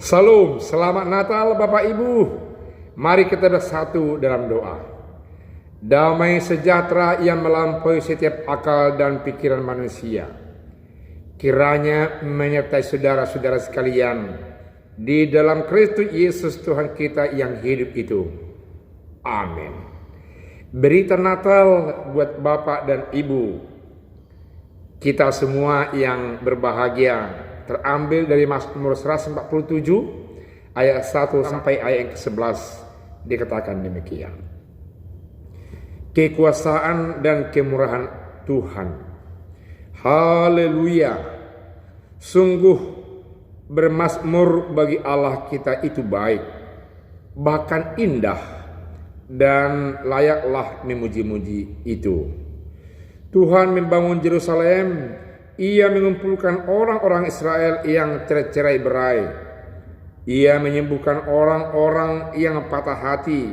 Salam, selamat Natal Bapak Ibu. Mari kita bersatu dalam doa. Damai sejahtera yang melampaui setiap akal dan pikiran manusia, kiranya menyertai saudara-saudara sekalian di dalam Kristus Yesus Tuhan kita yang hidup itu. Amin. Berita Natal buat Bapak dan Ibu kita semua yang berbahagia terambil dari Mazmur 147 ayat 1 sampai ayat yang ke-11. Dikatakan demikian: kekuasaan dan kemurahan Tuhan. Haleluya. Sungguh bermazmur bagi Allah kita itu baik, bahkan indah, dan layaklah memuji-muji itu. Tuhan membangun Yerusalem. Ia mengumpulkan orang-orang Israel yang tercerai-berai. Ia menyembuhkan orang-orang yang patah hati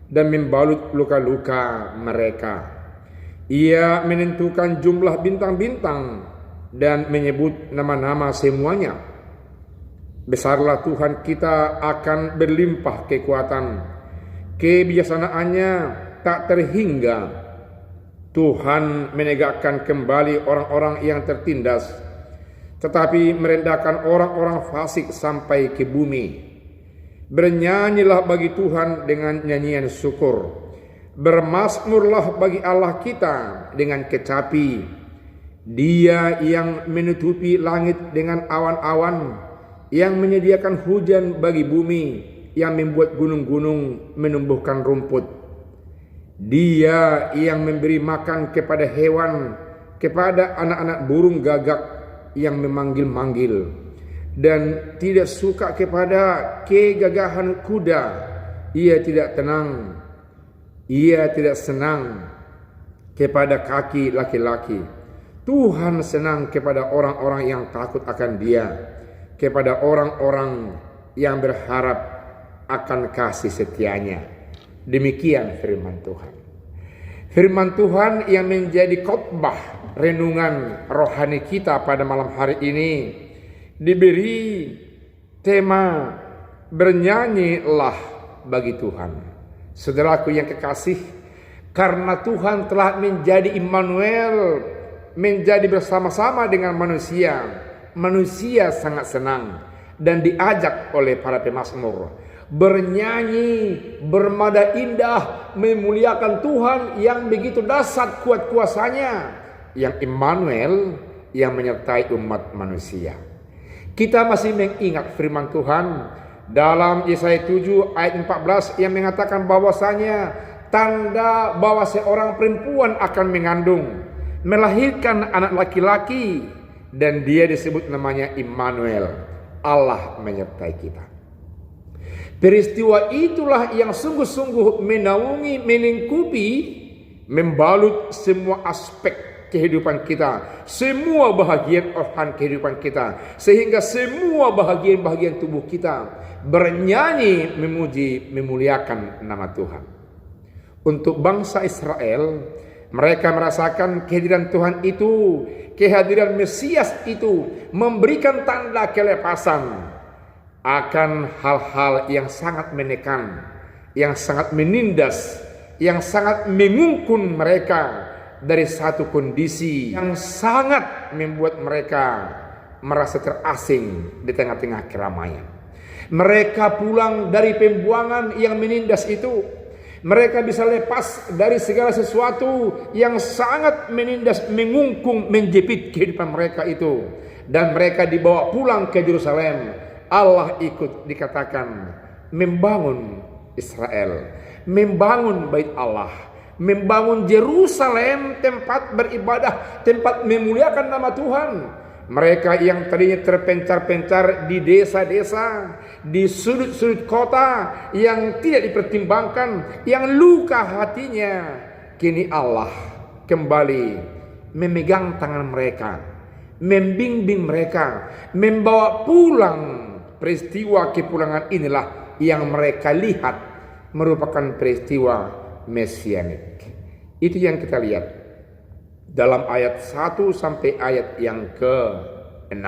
dan membalut luka-luka mereka. Ia menentukan jumlah bintang-bintang dan menyebut nama-nama semuanya. Besarlah Tuhan kita akan berlimpah kekuatan. Kebijaksanaannya tak terhingga. Tuhan menegakkan kembali orang-orang yang tertindas, tetapi merendahkan orang-orang fasik sampai ke bumi. Bernyanyilah bagi Tuhan dengan nyanyian syukur. Bermazmurlah bagi Allah kita dengan kecapi. Dia yang menutupi langit dengan awan-awan, yang menyediakan hujan bagi bumi, yang membuat gunung-gunung menumbuhkan rumput. Dia yang memberi makan kepada hewan, kepada anak-anak burung gagak yang memanggil-manggil, dan tidak suka kepada kegagahan kuda. Ia tidak tenang, ia tidak senang kepada kaki laki-laki. Tuhan senang kepada orang-orang yang takut akan Dia, kepada orang-orang yang berharap akan kasih setianya. Demikian firman Tuhan. Firman Tuhan yang menjadi khotbah renungan rohani kita pada malam hari ini diberi tema bernyanyilah bagi Tuhan. Saudaraku yang kekasih, karena Tuhan telah menjadi Immanuel, menjadi bersama-sama dengan manusia, manusia sangat senang dan diajak oleh para pemazmur bernyanyi, bermada indah, memuliakan Tuhan yang begitu dahsyat kuat kuasanya, yang Immanuel, yang menyertai umat manusia. Kita masih mengingat firman Tuhan dalam Yesaya 7 ayat 14 yang mengatakan bahwasanya tanda bahwa seorang perempuan akan mengandung, melahirkan anak laki-laki, dan dia disebut namanya Immanuel, Allah menyertai kita. Peristiwa itulah yang sungguh-sungguh menaungi, melingkupi, membalut semua aspek kehidupan kita, semua bahagian rohani kehidupan kita, sehingga semua bahagian-bahagian tubuh kita bernyanyi, memuji, memuliakan nama Tuhan. Untuk bangsa Israel, mereka merasakan kehadiran Tuhan itu, kehadiran Mesias itu memberikan tanda kelepasan akan hal-hal yang sangat menekan, yang sangat menindas, yang sangat mengungkun mereka dari satu kondisi yang sangat membuat mereka merasa terasing di tengah-tengah keramaian. Mereka pulang dari pembuangan yang menindas itu. Mereka bisa lepas dari segala sesuatu yang sangat menindas, mengungkung, menjepit kehidupan mereka itu. Dan mereka dibawa pulang ke Yerusalem. Allah ikut dikatakan membangun Israel, membangun bait Allah, membangun Yerusalem, tempat beribadah, tempat memuliakan nama Tuhan. Mereka yang tadinya terpencar-pencar di desa-desa, di sudut-sudut kota yang tidak dipertimbangkan, yang luka hatinya, kini Allah kembali memegang tangan mereka, membimbing mereka, membawa pulang. Peristiwa kepulangan inilah yang mereka lihat merupakan peristiwa mesianik. Itu yang kita lihat dalam ayat 1 sampai ayat yang ke-6.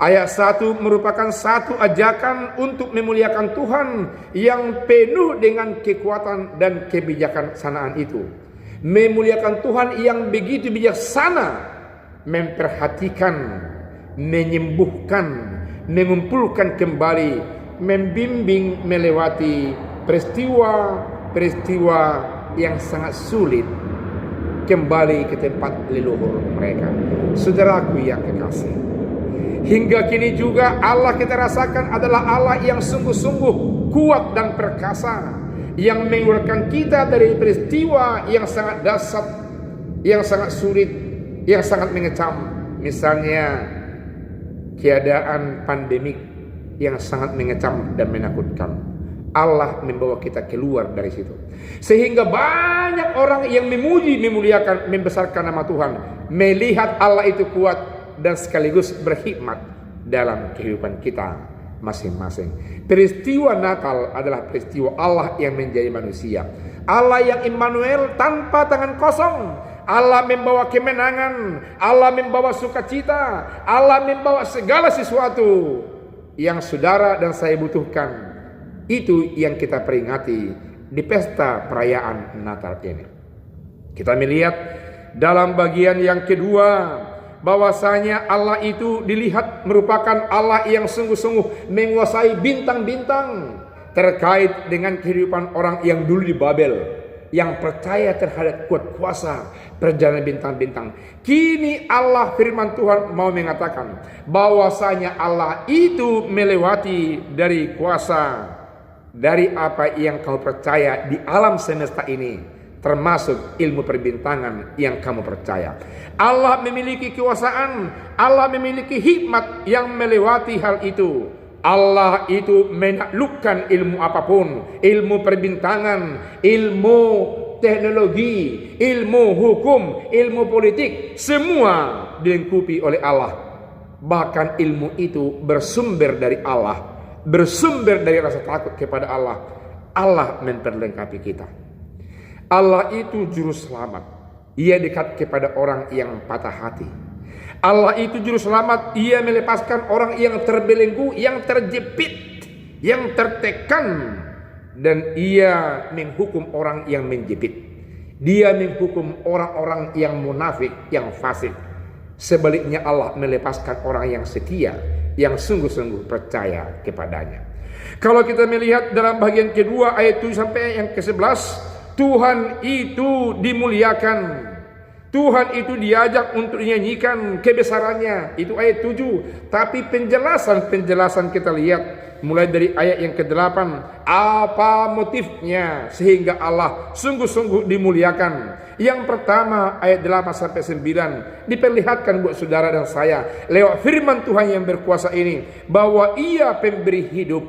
Ayat 1 merupakan satu ajakan untuk memuliakan Tuhan yang penuh dengan kekuatan dan kebijaksanaan itu. Memuliakan Tuhan yang begitu bijaksana, memperhatikan, menyembuhkan, mengumpulkan kembali, membimbing melewati peristiwa-peristiwa yang sangat sulit kembali ke tempat leluhur mereka. Saudaraku yang kekasih, hingga kini juga Allah kita rasakan adalah Allah yang sungguh-sungguh kuat dan perkasa, yang mengeluarkan kita dari peristiwa yang sangat dahsyat, yang sangat sulit, yang sangat mengecam. Misalnya keadaan pandemik yang sangat mengecam dan menakutkan. Allah membawa kita keluar dari situ, sehingga banyak orang yang memuji, memuliakan, membesarkan nama Tuhan, melihat Allah itu kuat dan sekaligus berhikmat dalam kehidupan kita masing-masing. Peristiwa Natal adalah peristiwa Allah yang menjadi manusia, Allah yang Immanuel, tanpa tangan kosong. Allah membawa kemenangan, Allah membawa sukacita, Allah membawa segala sesuatu yang saudara dan saya butuhkan. Itu yang kita peringati di pesta perayaan Natal ini. Kita melihat dalam bagian yang kedua, bahwasanya Allah itu dilihat merupakan Allah yang sungguh-sungguh menguasai bintang-bintang, terkait dengan kehidupan orang yang dulu di Babel, yang percaya terhadap kuat kuasa perjalanan bintang-bintang. Kini Allah, firman Tuhan mau mengatakan bahwasanya Allah itu melewati dari kuasa, dari apa yang kamu percaya di alam semesta ini, termasuk ilmu perbintangan yang kamu percaya. Allah memiliki kekuasaan, Allah memiliki hikmat yang melewati hal itu. Allah itu menaklukkan ilmu apapun, ilmu perbintangan, ilmu teknologi, ilmu hukum, ilmu politik, semua dilengkapi oleh Allah. Bahkan ilmu itu bersumber dari Allah, bersumber dari rasa takut kepada Allah. Allah memperlengkapi kita. Allah itu juru selamat. Ia dekat kepada orang yang patah hati. Allah itu juru selamat. Ia melepaskan orang yang terbelenggu, yang terjepit, yang tertekan. Dan ia menghukum orang yang menjepit. Dia menghukum orang-orang yang munafik, yang fasik. Sebaliknya Allah melepaskan orang yang setia, yang sungguh-sungguh percaya kepadanya. Kalau kita melihat dalam bagian kedua ayat 7 sampai yang ke-11, Tuhan itu dimuliakan, Tuhan itu diajak untuk dinyanyikan kebesarannya. Itu ayat 7. Tapi penjelasan kita lihat mulai dari ayat yang ke-8, apa motifnya sehingga Allah sungguh-sungguh dimuliakan. Yang pertama ayat 8 sampai 9 diperlihatkan buat saudara dan saya lewat firman Tuhan yang berkuasa ini, bahwa Ia pemberi hidup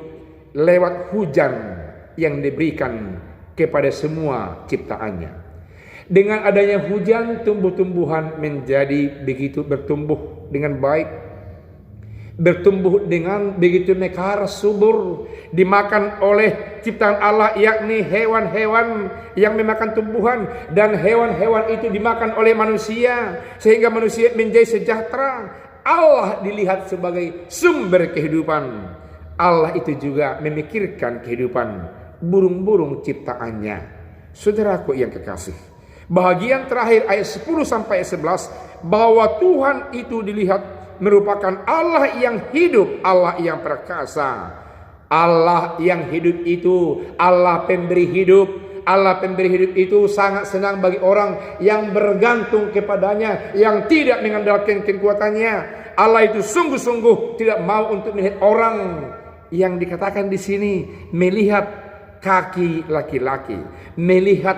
lewat hujan yang diberikan kepada semua ciptaannya. Dengan adanya hujan, tumbuh-tumbuhan menjadi begitu bertumbuh dengan baik, bertumbuh dengan begitu mekar, subur, dimakan oleh ciptaan Allah, yakni hewan-hewan yang memakan tumbuhan, dan hewan-hewan itu dimakan oleh manusia sehingga manusia menjadi sejahtera. Allah dilihat sebagai sumber kehidupan. Allah itu juga memikirkan kehidupan burung-burung ciptaannya. Saudaraku yang kekasih, bahagian terakhir ayat 10 sampai 11, bahwa Tuhan itu dilihat merupakan Allah yang hidup, Allah yang perkasa. Allah yang hidup itu, Allah pemberi hidup. Allah pemberi hidup itu sangat senang bagi orang yang bergantung kepadanya, yang tidak mengandalkan kekuatannya. Allah itu sungguh-sungguh tidak mau untuk melihat orang yang dikatakan di sini melihat kaki laki-laki, melihat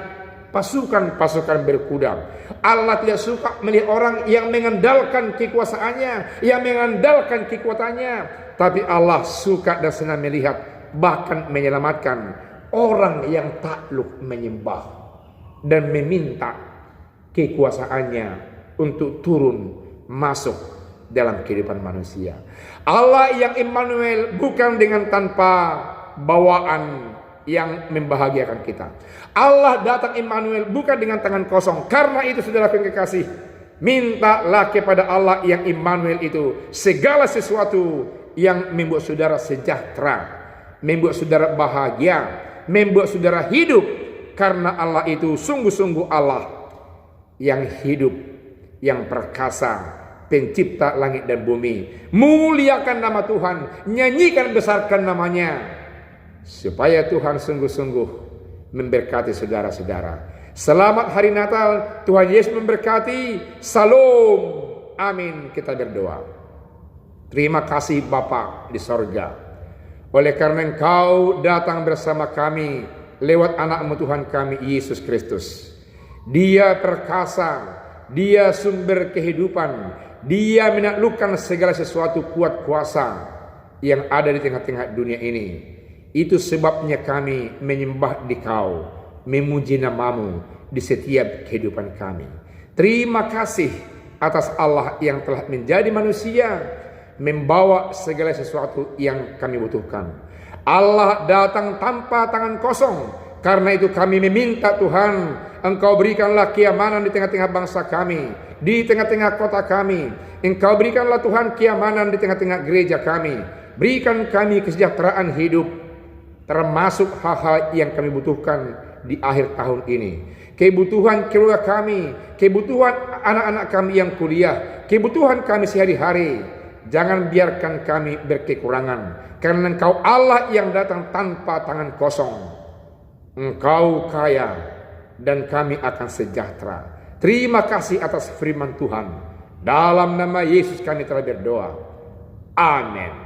pasukan-pasukan berkuda. Allah tidak suka melihat orang yang mengandalkan kekuasaannya, yang mengandalkan kekuatannya. Tapi Allah suka dan senang melihat, bahkan menyelamatkan orang yang takluk menyembah dan meminta kekuasaannya untuk turun masuk dalam kehidupan manusia. Allah yang Immanuel, bukan dengan tanpa bawaan yang membahagiakan kita. Allah datang Immanuel bukan dengan tangan kosong. Karena itu saudara yang kekasih, Mintalah kepada Allah yang Immanuel itu segala sesuatu yang membuat saudara sejahtera, membuat saudara bahagia, membuat saudara hidup. Karena Allah itu sungguh-sungguh Allah yang hidup, yang perkasa, pencipta langit dan bumi. Muliakan nama Tuhan, nyanyikan besarkan namanya, supaya Tuhan sungguh-sungguh memberkati saudara-saudara. Selamat hari Natal, Tuhan Yesus memberkati. Salam, amin. Kita berdoa. Terima kasih Bapa di sorga, oleh karena Engkau datang bersama kami lewat anak-Mu Tuhan kami Yesus Kristus. Dia perkasa, Dia sumber kehidupan, Dia menaklukkan segala sesuatu kuat kuasa yang ada di tengah-tengah dunia ini. Itu sebabnya kami menyembah di Kau, memuji nama-Mu di setiap kehidupan kami. Terima kasih atas Allah yang telah menjadi manusia, membawa segala sesuatu yang kami butuhkan. Allah datang tanpa tangan kosong. Karena itu kami meminta Tuhan, Engkau berikanlah keamanan di tengah-tengah bangsa kami, di tengah-tengah kota kami. Engkau berikanlah Tuhan keamanan di tengah-tengah gereja kami. Berikan kami kesejahteraan hidup, termasuk hal-hal yang kami butuhkan di akhir tahun ini. Kebutuhan keluarga kami, kebutuhan anak-anak kami yang kuliah, kebutuhan kami sehari-hari. Jangan biarkan kami berkekurangan, karena Engkau Allah yang datang tanpa tangan kosong. Engkau kaya dan kami akan sejahtera. Terima kasih atas firman Tuhan. Dalam nama Yesus kami telah berdoa. Amin.